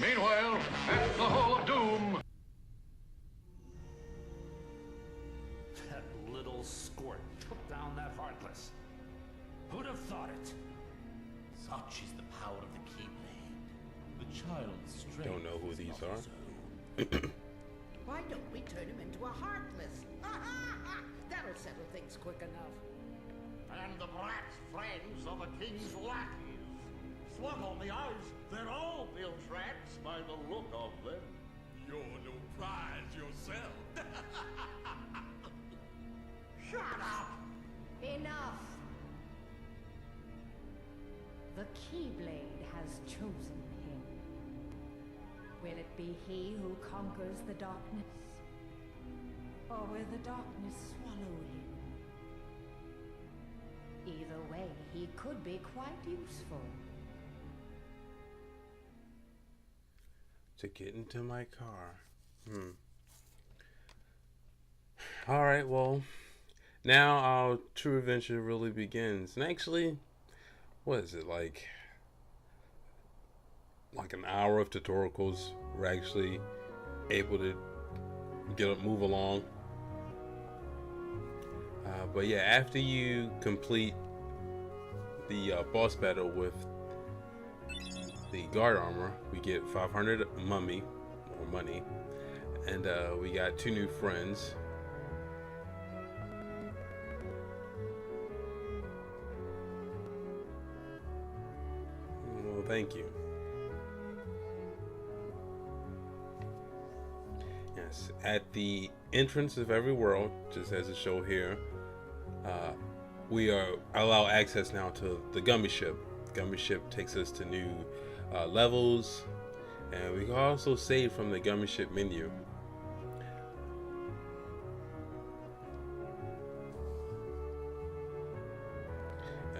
Meanwhile, at the Hall of Doom. That little squirt took down that Heartless. Who'd have thought it? Such is the power of the Keyblade. The child's strength. Don't know who these are. Why don't we turn him into a Heartless? That'll settle things quick enough. And the brats friends of the king's lackeys. Slug on the eyes, they're all built rats by the look of them. You're no prize yourself. Shut up! Enough! The Keyblade has chosen him. Will it be he who conquers the darkness? Or will the darkness swallow him? Either way, he could be quite useful. To get into my car. Alright, well, now our true adventure really begins. And actually, what is it, like an hour of tutorials? We're actually able to move along. But yeah, after you complete the boss battle with the guard armor, we get 500 money, and we got 2 new friends. Well, thank you. Yes, at the entrance of every world, just as it shows here, we are allow access now to the gummy ship. The gummy ship takes us to new levels, and we can also save from the gummy ship menu.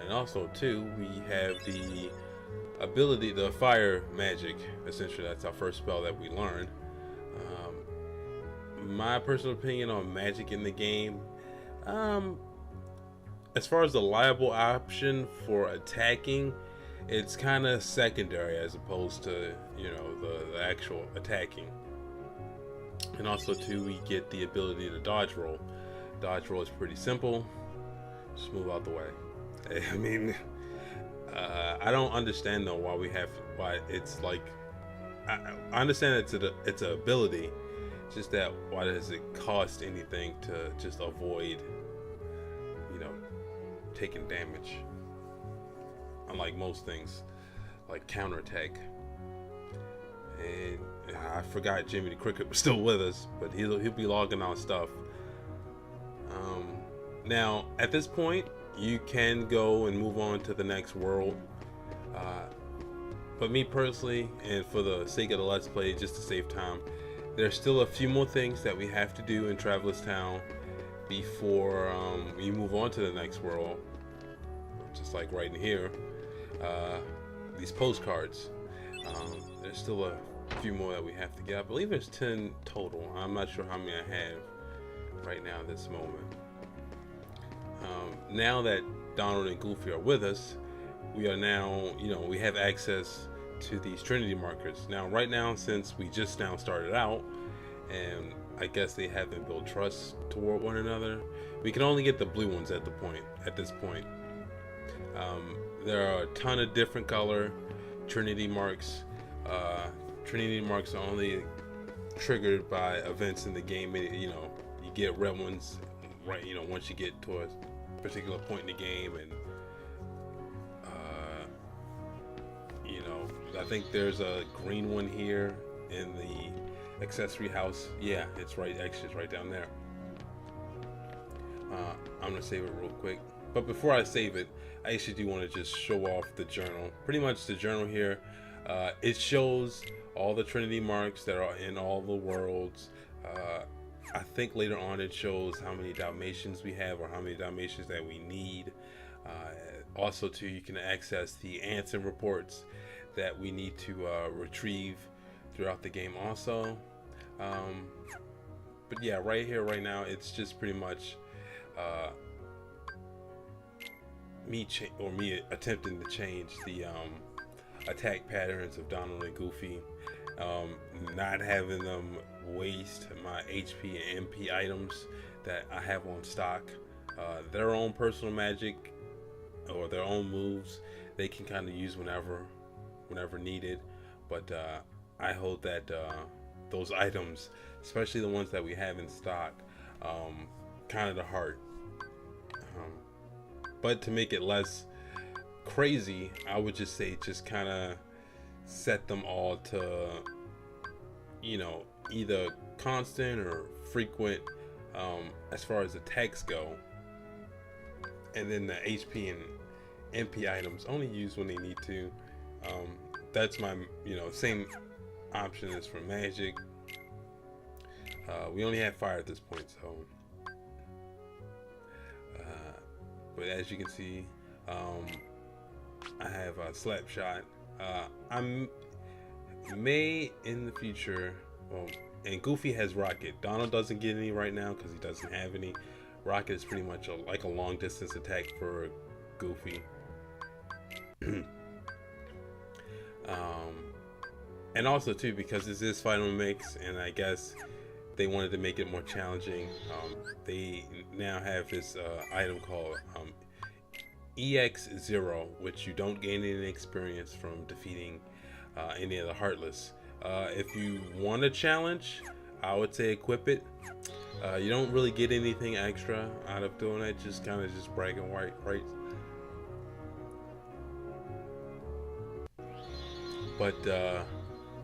And also too, we have the ability, the fire magic. Essentially, that's our first spell that we learn. My personal opinion on magic in the game, as far as the liable option for attacking, it's kind of secondary as opposed to, you know, the actual attacking. And also too, we get the ability to dodge roll. Dodge roll is pretty simple. Just move out the way. I mean, I don't understand though why it's like, I understand it's an ability. Just that, why does it cost anything to just avoid, you know, taking damage? Unlike most things, like counterattack. And I forgot Jimmy the Cricket was still with us, but he'll be logging on stuff. Now, at this point, you can go and move on to the next world. But me personally, and for the sake of the Let's Play, just to save time, there's still a few more things that we have to do in Traveler's Town before we move on to the next world. Just like right in here, these postcards. There's still a few more that we have to get. I believe there's 10 total. I'm not sure how many I have right now at this moment. Now that Donald and Goofy are with us, we are now, you know, we have access to these Trinity markers. Now, right now, since we just now started out, and I guess they haven't built trust toward one another, we can only get the blue ones at this point. There are a ton of different color Trinity marks. Trinity marks are only triggered by events in the game. You know, you get red ones, right? You know, once you get to a particular point in the game, and you know, I think there's a green one here in the accessory house. Yeah, it's right. Actually, it's right down there. I'm gonna save it real quick. But before I save it, I actually do want to just show off the journal. Pretty much the journal here, it shows all the Trinity marks that are in all the worlds. I think later on it shows how many Dalmatians we have, or how many Dalmatians that we need. Also too, you can access the Anson reports that we need to retrieve throughout the game also. But yeah, right here, right now, it's just pretty much me attempting to change the attack patterns of Donald and Goofy, not having them waste my HP and MP items that I have on stock. Their own personal magic or their own moves they can kind of use whenever needed, but I hold that those items, especially the ones that we have in stock, kind of the heart. But to make it less crazy, I would just say just kind of set them all to, you know, either constant or frequent as far as attacks go, and then the HP and MP items only use when they need to. That's my, you know, same option as for magic. We only have fire at this point, so but as you can see, I have a slap shot. I may in the future, well, and Goofy has rocket. Donald doesn't get any right now because he doesn't have any. Rocket is pretty much like a long distance attack for Goofy. And also too, because this is Final Mix, and I guess they wanted to make it more challenging, they now have this item called EX0, which you don't gain any experience from defeating any of the Heartless. If you want a challenge, I would say equip it. You don't really get anything extra out of doing it, just kind of just bragging rights. But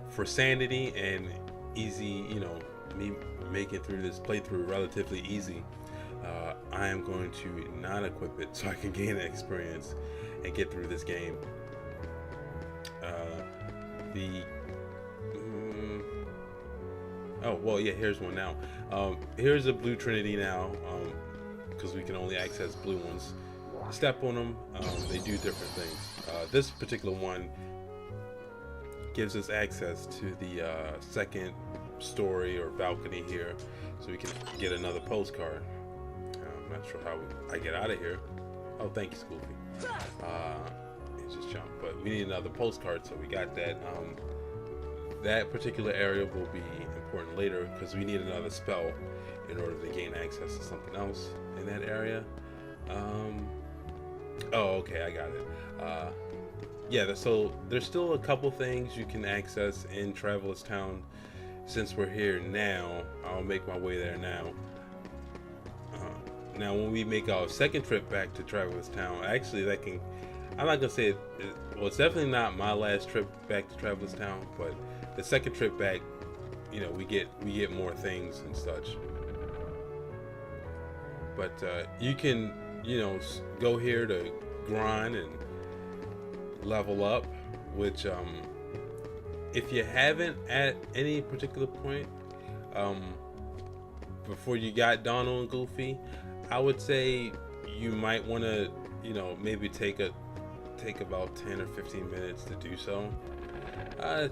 for sanity and easy, you know, me making through this playthrough relatively easy, I am going to not equip it so I can gain experience and get through this game. Oh, well, yeah, here's one now. Here's a blue trinity now, because we can only access blue ones. Step on them, they do different things. This particular one gives us access to the second story or balcony here, so we can get another postcard. I'm not sure how I get out of here. Oh, thank you, Scoopy. It just jumped, but we need another postcard, so we got that. That particular area will be important later because we need another spell in order to gain access to something else in that area. Oh, okay, I got it. Yeah, so there's still a couple things you can access in Traveler's Town. Since we're here now, I'll make my way there now. Now, when we make our second trip back to Traveler's Town, actually, that can, I'm not gonna say well, it's definitely not my last trip back to Traveler's Town, but the second trip back, you know, we get more things and such. But you can, you know, go here to grind and level up, which if you haven't at any particular point before you got Donald and Goofy, I would say you might want to, you know, maybe take about 10 or 15 minutes to do so,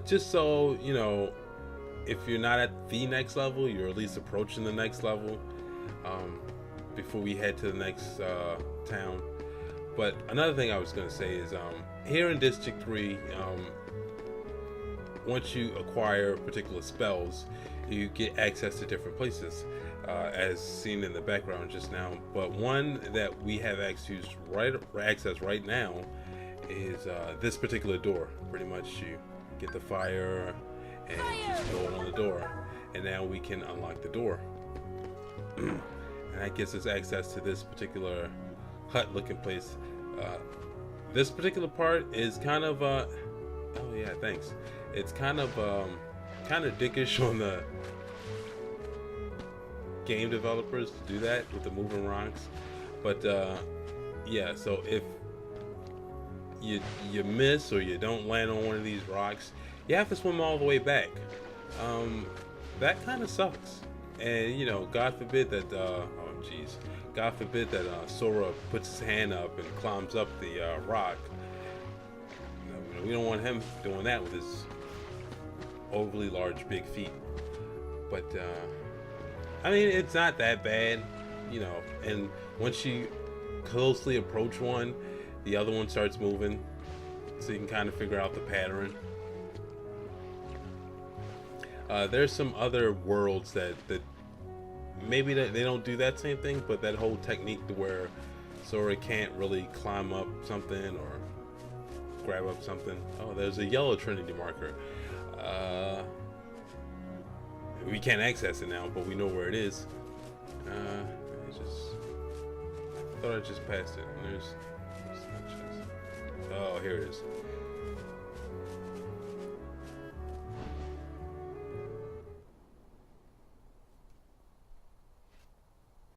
just so, you know, if you're not at the next level, you're at least approaching the next level before we head to the next town. But another thing I was going to say is here in District 3, once you acquire particular spells, you get access to different places, as seen in the background just now. But one that we have access right now is this particular door. Pretty much you get the fire and just go on the door, and now we can unlock the door. And that gives us access to this particular hut looking place. This particular part is kind of oh yeah, thanks. It's kind of dickish on the game developers to do that with the moving rocks, but yeah, so if you miss or you don't land on one of these rocks, you have to swim all the way back. That kind of sucks. And you know, God forbid that God forbid that Sora puts his hand up and climbs up the rock. We don't want him doing that with his overly large big feet. But I mean, it's not that bad, you know. And once you closely approach one, the other one starts moving. so you can kind of figure out the pattern. There's some other worlds that maybe they don't do that same thing, but that whole technique to where Sora can't really climb up something or grab up something. Oh, there's a yellow Trinity marker. We can't access it now, but we know where it is. I thought I just passed it. Oh, here it is.